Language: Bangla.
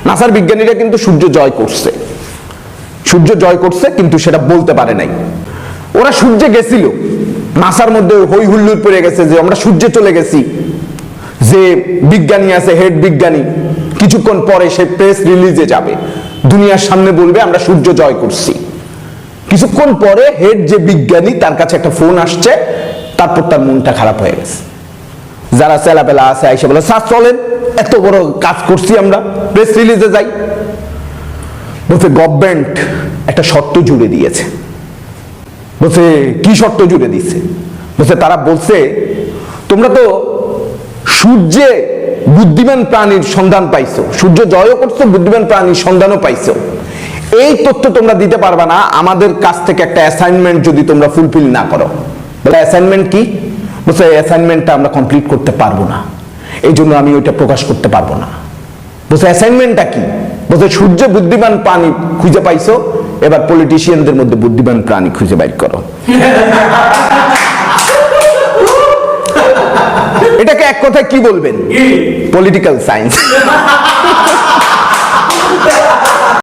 নাসার বিজ্ঞানীরা কিন্তু সূর্য জয় করছে, সূর্য জয় করছে, কিন্তু সেটা বলতে পারে নাই। ওরা সূর্যে গেছিল, নাসার মধ্যে হই হুল্লোড় পড়ে গেছে যে আমরা সূর্যে চলে গেছি। যে বিজ্ঞানী আছে, হেড বিজ্ঞানী, কিছুক্ষণ পরে সে প্রেস রিলিজে যাবে, দুনিয়ার সামনে বলবে আমরা সূর্য জয় করছি। কিছুক্ষণ পরে হেড যে বিজ্ঞানী, তার কাছে একটা ফোন আসছে, তারপর তার মনটা খারাপ হয়ে গেছে। যারা চেলাপেলা আছে আইসা বলে স্যার চলেন, এত বড় কাজ করছি আমরা, প্রেস রিলিজে যাই। বলছে গভর্নমেন্ট একটা শর্ত জুড়ে দিয়েছে। বলছে কি শর্ত জুড়ে দিচ্ছে? বলছে তারা বলছে তোমরা তো সূর্যে বুদ্ধিমান প্রাণীর সন্ধান পাইছো, সূর্য জয়ও করছো, বুদ্ধিমান প্রাণীর সন্ধানও পাইছো, এই তথ্য তোমরা দিতে পারবা না আমাদের কাছ থেকে একটা অ্যাসাইনমেন্ট যদি তোমরা ফুলফিল না করো। বলে অ্যাসাইনমেন্ট কি? বলছে অ্যাসাইনমেন্টটা আমরা কমপ্লিট করতে পারবো না, এই জন্য আমি ওইটা প্রকাশ করতে পারবো না। বলছে অ্যাসাইনমেন্টটা কি? বলছে সূর্য বুদ্ধিমান প্রাণী খুঁজে পাইছো, এবার পলিটিশিয়ানদের মধ্যে বুদ্ধিমান প্রাণী খুঁজে বাইর করো। এটাকে এক কথায় কি বলবেন? Political science.